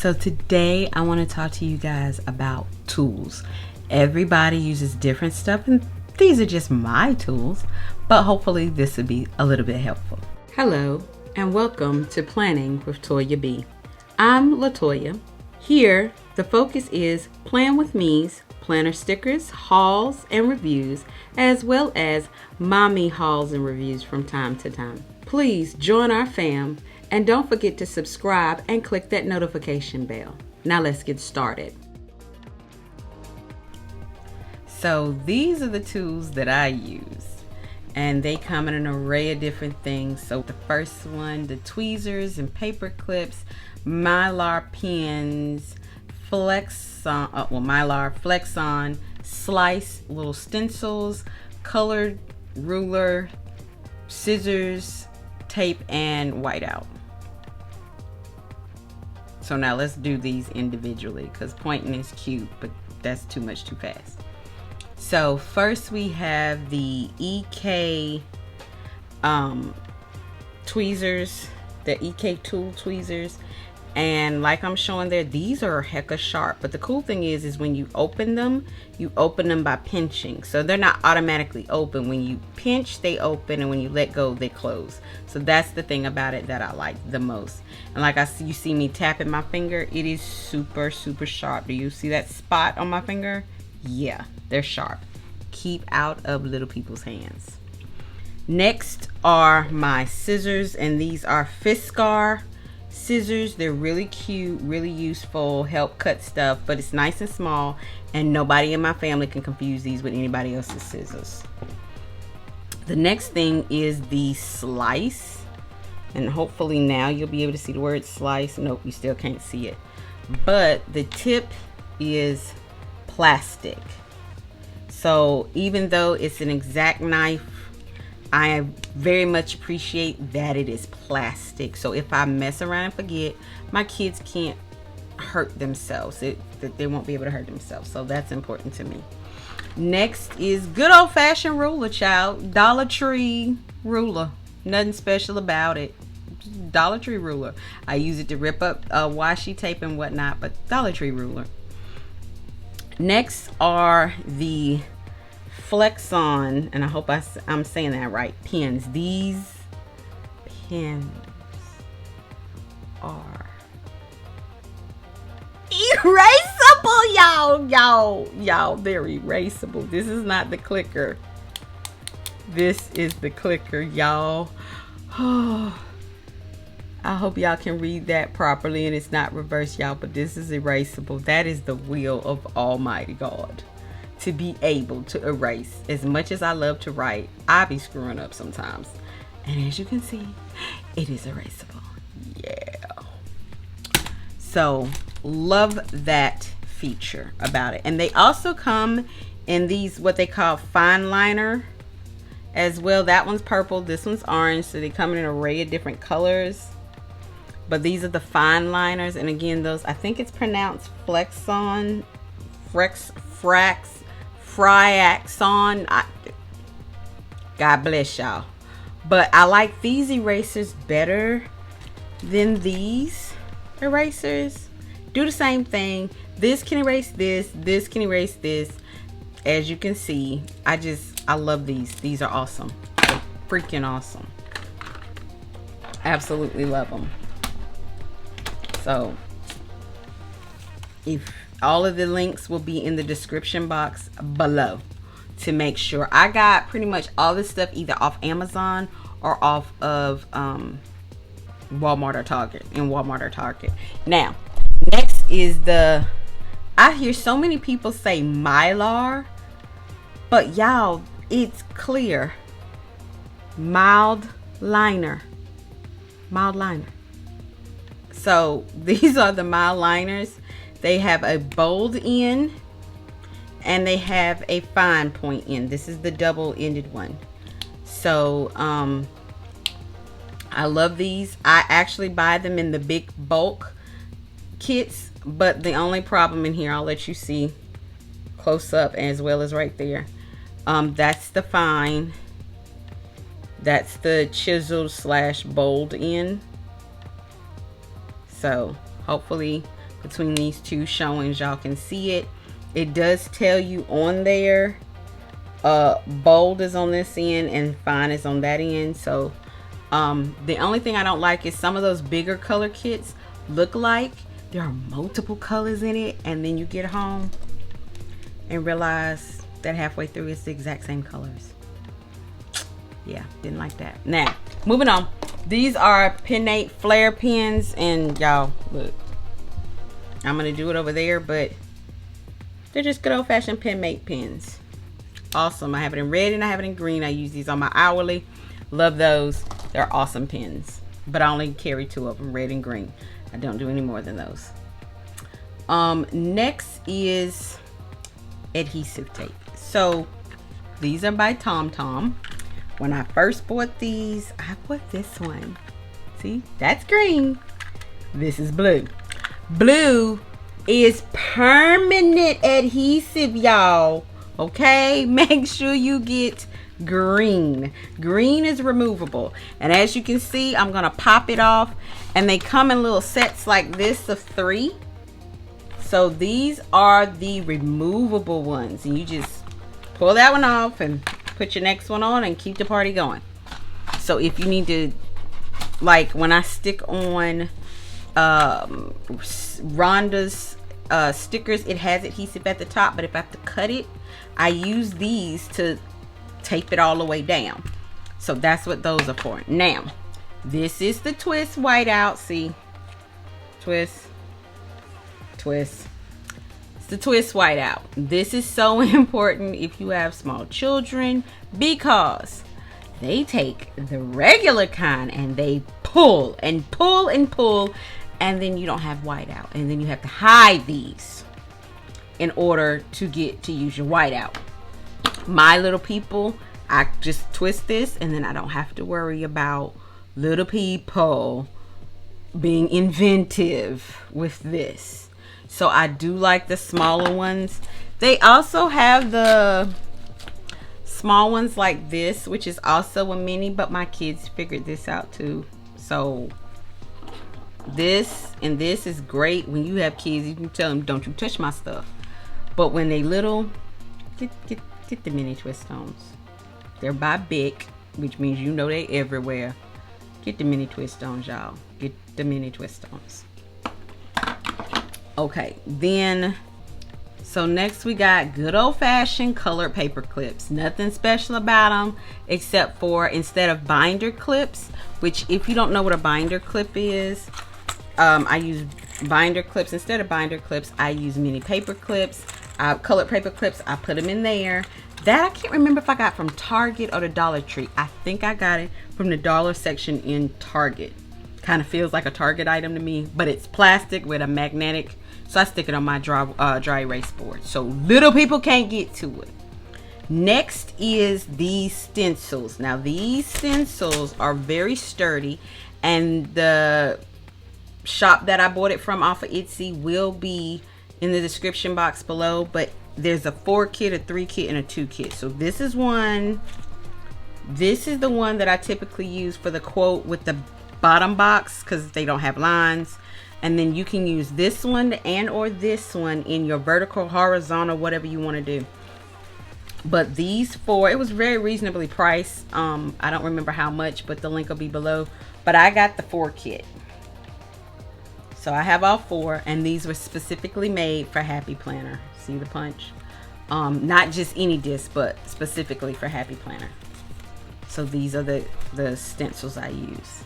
So today I want to talk to you guys about tools. Everybody uses different stuff, and these are just my tools, but hopefully this will be a little bit helpful. Hello and welcome to Planning with Toya B. I'm LaToya. Here the focus is Plan with Me's planner stickers, hauls, and reviews, as well as mommy hauls and reviews from time to time. Please join our fam and don't forget to subscribe and click that notification bell. Now let's get started. So these are the tools that I use, and they come in an array of different things. So the first one, the tweezers and paper clips, Mylar pens, Mylar FriXion, slice little stencils, colored ruler, scissors, tape, and Wite-Out. So now let's do these individually because pointing is cute, but that's too much too fast. So first we have the EK tweezers, the EK tool tweezers. And like I'm showing there, these are hecka sharp. But the cool thing is when you open them by pinching. So they're not automatically open. When you pinch, they open, and when you let go, they close. So that's the thing about it that I like the most. And like you see me tapping my finger, it is super, super sharp. Do you see that spot on my finger? Yeah, they're sharp. Keep out of little people's hands. Next are my scissors, and these are Fiskars scissors. They're really cute, really useful, help cut stuff, but it's nice and small, and nobody in my family can confuse these with anybody else's scissors. The next thing is the slice, and hopefully now you'll be able to see the word slice. Nope, you still can't see it, but the tip is plastic. So even though it's an exact knife, I very much appreciate that it is plastic. So if I mess around and forget, my kids can't hurt themselves. That they won't be able to hurt themselves. So that's important to me. Next is good old-fashioned ruler, child. Dollar Tree ruler. Nothing special about it. Just Dollar Tree ruler. I use it to rip up washi tape and whatnot, but Dollar Tree ruler. Next are the FriXion, and I hope I'm saying that right, pens. These pens are erasable, y'all. They're erasable. This is not the clicker. This is the clicker, y'all. Oh, I hope y'all can read that properly and it's not reversed, y'all, but this is erasable. That is the will of Almighty God, to be able to erase. As much as I love to write, I be screwing up sometimes. And as you can see, it is erasable. Yeah. So, love that feature about it. And they also come in these, what they call Fineliner as well. That one's purple, this one's orange. So they come in an array of different colors. But these are the Fineliners. And again, those, I think it's pronounced FriXion, FriXion. God bless y'all. But I like these erasers better than these erasers. Do the same thing. This can erase this. This can erase this. As you can see, I love these. These are awesome. They're freaking awesome. Absolutely love them. So, if all of the links will be in the description box below to make sure. I got pretty much all this stuff either off Amazon or off of Walmart or Target. Now, next is I hear so many people say Mylar, but y'all, it's clear. Mildliner. So these are the Mildliners. They have a bold end and they have a fine point end. This is the double-ended one. So I love these. I actually buy them in the big bulk kits, but the only problem in here, I'll let you see close up as well as right there. That's the fine. That's the chiseled / bold end. So hopefully between these two showings. Y'all can see it. It does tell you on there, bold is on this end and fine is on that end. So the only thing I don't like is some of those bigger color kits look like there are multiple colors in it, and then you get home and realize that halfway through it's the exact same colors. Yeah, didn't like that. Now, moving on. These are Pennate Flair pens, and y'all, look, I'm gonna do it over there, but they're just good old-fashioned Pennate pens. Awesome. I have it in red and I have it in green. I use these on my hourly. Love those. They're awesome pens, but I only carry 2 of them, red and green. I don't do any more than those. Next is adhesive tape. So these are by Tombow. When I first bought these, I bought this one. See, that's green. This is blue. Blue is permanent adhesive, y'all. Okay, make sure you get green. Green is removable, and as you can see, I'm gonna pop it off, and they come in little sets like this of 3. So these are the removable ones, and you just pull that one off and put your next one on and keep the party going. So if you need to, like when I stick on Rhonda's stickers, it has adhesive at the top, but if I have to cut it, I use these to tape it all the way down. So that's what those are for. Now, this is the twist Wite-Out. See, twist, twist. It's the twist Wite-Out. This is so important if you have small children, because they take the regular kind and they pull and pull and pull, and then you don't have Wite-Out, and then you have to hide these in order to get to use your Wite-Out. My little people, I just twist this, and then I don't have to worry about little people being inventive with this. So I do like the smaller ones. They also have the small ones like this, which is also a mini, but my kids figured this out too. So this and this is great. When you have kids, you can tell them, don't you touch my stuff. But when they little, get the mini twist stones. They're by Bic, which means you know they everywhere. Get the mini twist stones, y'all. Get the mini twist stones. Okay, then, so next we got good old-fashioned colored paper clips. Nothing special about them, except for instead of binder clips, which if you don't know what a binder clip is, I use binder clips. Instead of binder clips, I use mini paper clips. Colored paper clips, I put them in there. That I can't remember if I got from Target or the Dollar Tree. I think I got it from the dollar section in Target. Kind of feels like a Target item to me, but it's plastic with a magnetic, so I stick it on my dry erase board so little people can't get to it. Next is these stencils. Now these stencils are very sturdy, and the shop that I bought it from off of Etsy will be in the description box below, but there's a 4 kit, a 3 kit, and a 2 kit. So this is one. This is the one that I typically use for the quote with the bottom box, because they don't have lines. And then you can use this one and or this one in your vertical, horizontal, whatever you want to do. But these 4, it was very reasonably priced. I don't remember how much, but the link will be below. But I got the 4 kit. So I have all 4, and these were specifically made for Happy Planner. See the punch? Not just any disc, but specifically for Happy Planner. So these are the stencils I use.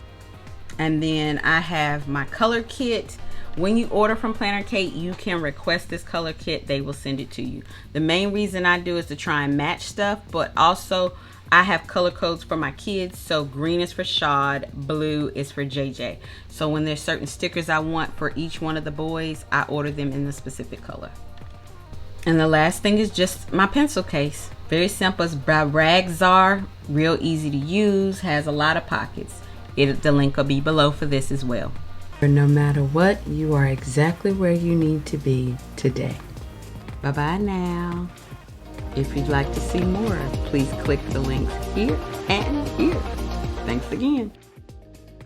And then I have my color kit. When you order from Planner Kate, you can request this color kit. They will send it to you. The main reason I do is to try and match stuff, but also I have color codes for my kids. So green is for Shad, blue is for JJ. So when there's certain stickers I want for each one of the boys, I order them in the specific color. And the last thing is just my pencil case. Very simple. It's by Ragzar. Real easy to use. Has a lot of pockets. The link will be below for this as well. No matter what, you are exactly where you need to be today. Bye-bye now. If you'd like to see more, please click the links here and here. Thanks again.